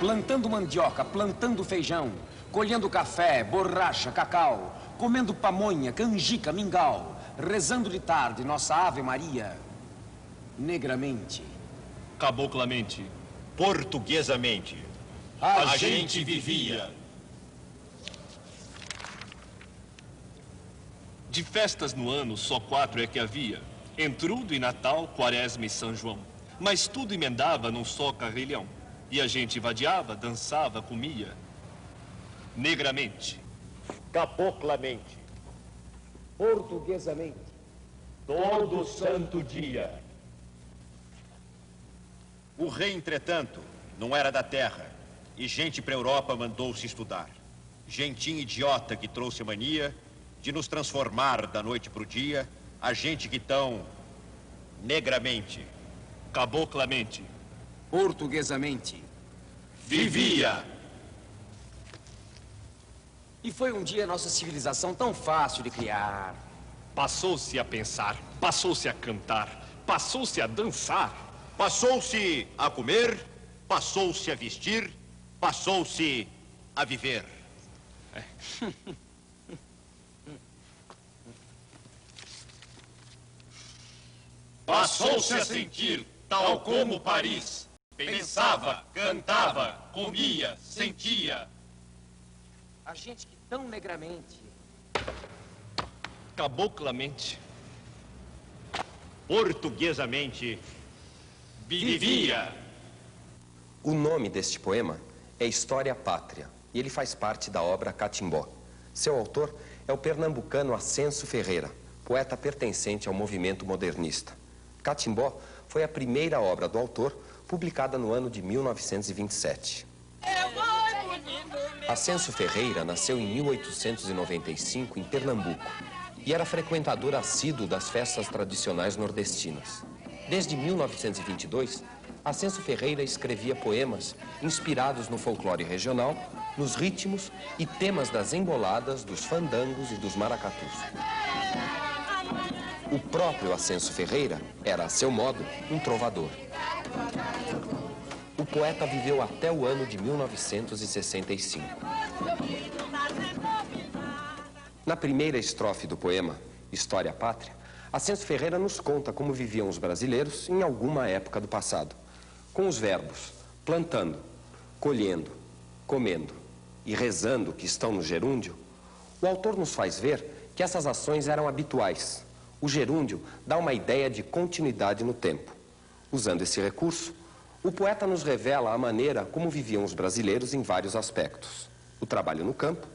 plantando mandioca, plantando feijão, colhendo café, borracha, cacau, comendo pamonha, canjica, mingau, rezando de tarde nossa Ave Maria, negramente, caboclamente, portuguesamente, a gente vivia. De festas no ano, só 4 é que havia: Entrudo e Natal, Quaresma e São João. Mas tudo emendava num só carrilhão. E a gente vadiava, dançava, comia. Negramente, caboclamente, portuguesamente, todo santo dia. O rei, entretanto, não era da terra, e gente pra Europa mandou-se estudar. Gentinho idiota que trouxe a mania de nos transformar da noite pro dia, a gente que tão negramente, caboclamente, portuguesamente, vivia. E foi um dia nossa civilização tão fácil de criar. Passou-se a pensar, passou-se a cantar, passou-se a dançar. Passou-se a comer, passou-se a vestir, passou-se a viver. Passou-se a sentir, tal como Paris. Pensava, cantava, comia, sentia. A gente que tão negramente, caboclamente, portuguesamente, vivia. O nome deste poema é História Pátria e ele faz parte da obra Catimbó. Seu autor é o pernambucano Ascenso Ferreira, poeta pertencente ao movimento modernista. Catimbó foi a primeira obra do autor publicada no ano de 1927. Ascenso Ferreira nasceu em 1895 em Pernambuco e era frequentador assíduo das festas tradicionais nordestinas. Desde 1922, Ascenso Ferreira escrevia poemas inspirados no folclore regional, nos ritmos e temas das emboladas, dos fandangos e dos maracatus. O próprio Ascenso Ferreira era, a seu modo, um trovador. O poeta viveu até o ano de 1965. Na primeira estrofe do poema, História Pátria, Ascenso Ferreira nos conta como viviam os brasileiros em alguma época do passado, com os verbos plantando, colhendo, comendo e rezando que estão no gerúndio. O autor nos faz ver que essas ações eram habituais. O gerúndio dá uma ideia de continuidade no tempo. Usando esse recurso, o poeta nos revela a maneira como viviam os brasileiros em vários aspectos: o trabalho no campo,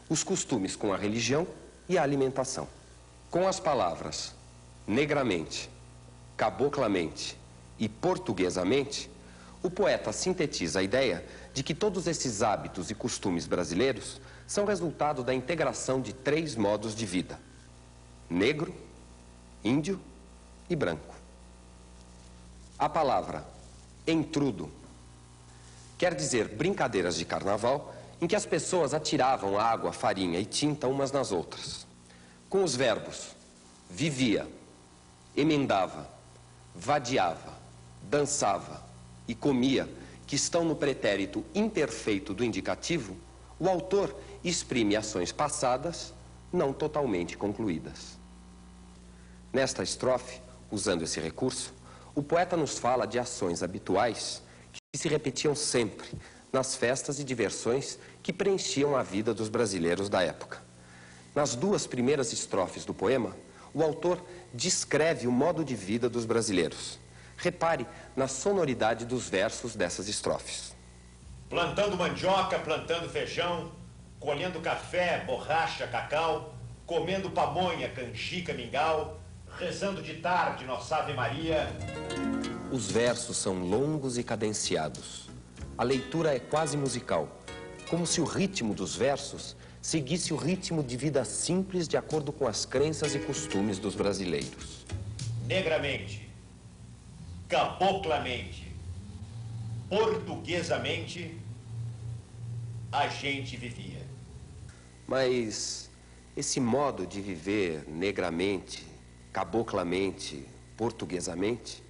os costumes com a religião e a alimentação. Com as palavras negramente, caboclamente e portuguesamente, o poeta sintetiza a ideia de que todos esses hábitos e costumes brasileiros são resultado da integração de 3 modos de vida: negro, índio e branco. A palavra entrudo quer dizer brincadeiras de carnaval em que as pessoas atiravam água, farinha e tinta umas nas outras. Com os verbos vivia, emendava, vadiava, dançava e comia, que estão no pretérito imperfeito do indicativo, o autor exprime ações passadas não totalmente concluídas. Nesta estrofe, usando esse recurso, o poeta nos fala de ações habituais que se repetiam sempre nas festas e diversões que preenchiam a vida dos brasileiros da época. Nas 2 primeiras estrofes do poema, o autor descreve o modo de vida dos brasileiros. Repare na sonoridade dos versos dessas estrofes. Plantando mandioca, plantando feijão, colhendo café, borracha, cacau, comendo pamonha, canjica, mingau, rezando de tarde nossa Ave Maria. Os versos são longos e cadenciados. A leitura é quase musical, como se o ritmo dos versos seguisse o ritmo de vida simples de acordo com as crenças e costumes dos brasileiros. Negramente, caboclamente, portuguesamente, a gente vivia. Mas esse modo de viver negramente, caboclamente, portuguesamente,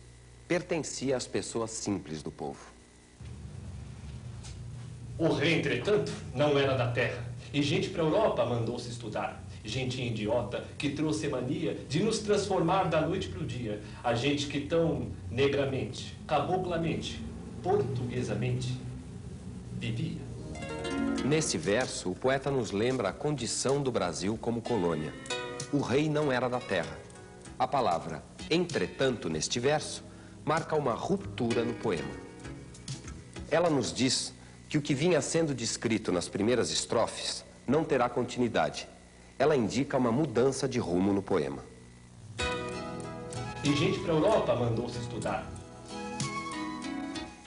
pertencia às pessoas simples do povo. O rei, entretanto, não era da terra, e gente para a Europa mandou-se estudar. Gente idiota que trouxe mania de nos transformar da noite para o dia. A gente que tão negramente, caboculamente, portuguesamente vivia. Nesse verso, o poeta nos lembra a condição do Brasil como colônia. O rei não era da terra. A palavra entretanto, neste verso, marca uma ruptura no poema. Ela nos diz que o que vinha sendo descrito nas primeiras estrofes não terá continuidade. Ela indica uma mudança de rumo no poema. E gente para a Europa mandou-se estudar.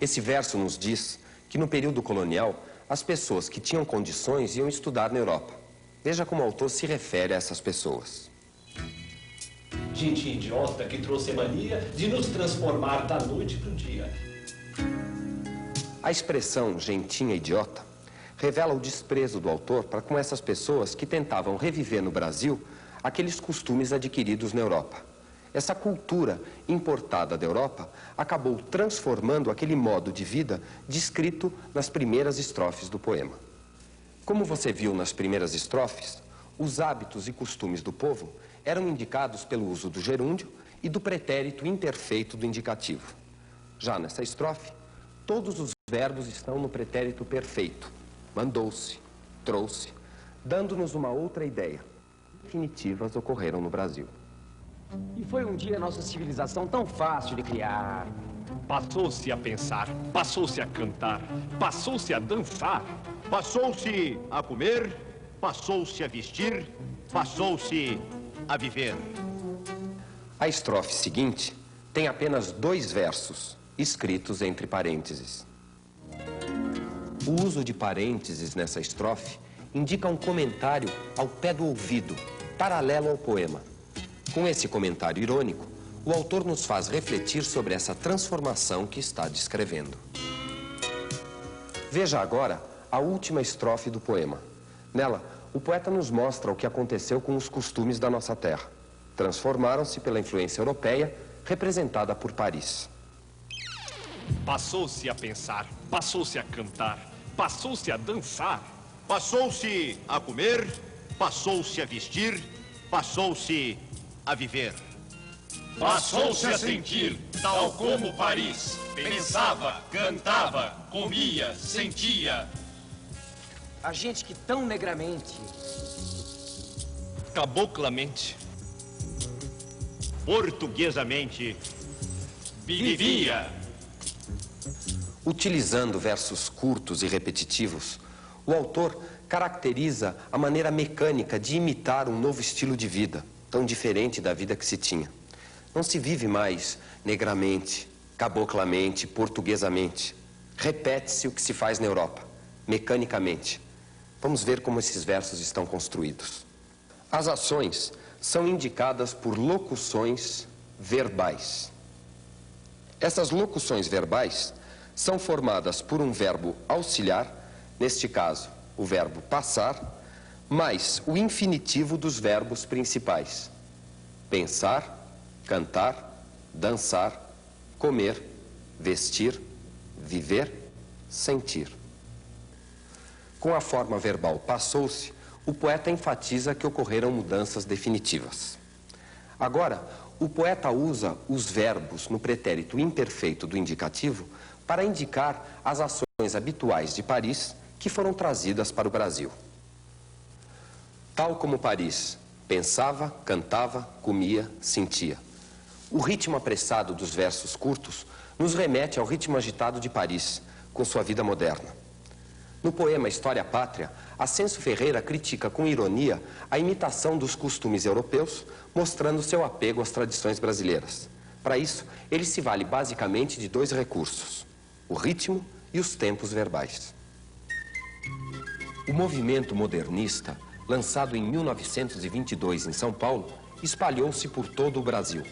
Esse verso nos diz que no período colonial, as pessoas que tinham condições iam estudar na Europa. Veja como o autor se refere a essas pessoas. Gente idiota que trouxe mania de nos transformar da noite para o dia. A expressão gentinha idiota revela o desprezo do autor para com essas pessoas que tentavam reviver no Brasil aqueles costumes adquiridos na Europa. Essa cultura importada da Europa acabou transformando aquele modo de vida descrito nas primeiras estrofes do poema. Como você viu nas primeiras estrofes, os hábitos e costumes do povo eram indicados pelo uso do gerúndio e do pretérito imperfeito do indicativo. Já nessa estrofe, todos os verbos estão no pretérito perfeito. Mandou-se, trouxe, dando-nos uma outra ideia. Definitivas ocorreram no Brasil. E foi um dia nossa civilização tão fácil de criar. Passou-se a pensar, passou-se a cantar, passou-se a dançar. Passou-se a comer, passou-se a vestir, passou-se a viver. A estrofe seguinte tem apenas 2 versos, escritos entre parênteses. O uso de parênteses nessa estrofe indica um comentário ao pé do ouvido, paralelo ao poema. Com esse comentário irônico, o autor nos faz refletir sobre essa transformação que está descrevendo. Veja agora a última estrofe do poema. Nela, o poeta nos mostra o que aconteceu com os costumes da nossa terra. Transformaram-se pela influência europeia, representada por Paris. Passou-se a pensar, passou-se a cantar, passou-se a dançar. Passou-se a comer, passou-se a vestir, passou-se a viver. Passou-se a sentir, tal como Paris. Pensava, cantava, comia, sentia. A gente que tão negramente, Caboculamente Portuguesamente Vivia. Utilizando versos curtos e repetitivos, o autor caracteriza a maneira mecânica de imitar um novo estilo de vida, tão diferente da vida que se tinha. Não se vive mais negramente, caboclamente, portuguesamente. Repete-se o que se faz na Europa, mecanicamente. Vamos ver como esses versos estão construídos. As ações são indicadas por locuções verbais. Essas locuções verbais são formadas por um verbo auxiliar, neste caso, o verbo passar, mais o infinitivo dos verbos principais. Pensar, cantar, dançar, comer, vestir, viver, sentir. Com a forma verbal passou-se, o poeta enfatiza que ocorreram mudanças definitivas. Agora, o poeta usa os verbos no pretérito imperfeito do indicativo para indicar as ações habituais de Paris que foram trazidas para o Brasil. Tal como Paris pensava, cantava, comia, sentia. O ritmo apressado dos versos curtos nos remete ao ritmo agitado de Paris, com sua vida moderna. No poema História Pátria, Ascenso Ferreira critica com ironia a imitação dos costumes europeus, mostrando seu apego às tradições brasileiras. Para isso, ele se vale basicamente de 2 recursos: o ritmo e os tempos verbais. O movimento modernista, lançado em 1922 em São Paulo, espalhou-se por todo o Brasil.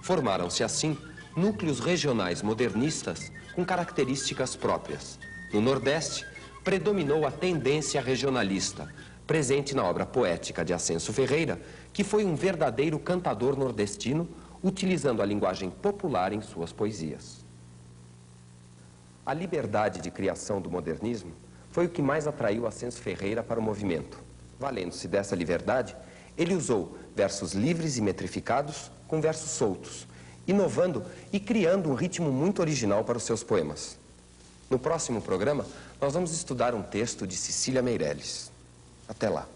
Formaram-se assim núcleos regionais modernistas com características próprias. No Nordeste, predominou a tendência regionalista, presente na obra poética de Ascenso Ferreira, que foi um verdadeiro cantador nordestino, utilizando a linguagem popular em suas poesias. A liberdade de criação do modernismo foi o que mais atraiu Ascenso Ferreira para o movimento. Valendo-se dessa liberdade, ele usou versos livres e metrificados com versos soltos, inovando e criando um ritmo muito original para os seus poemas. No próximo programa, nós vamos estudar um texto de Cecília Meirelles. Até lá.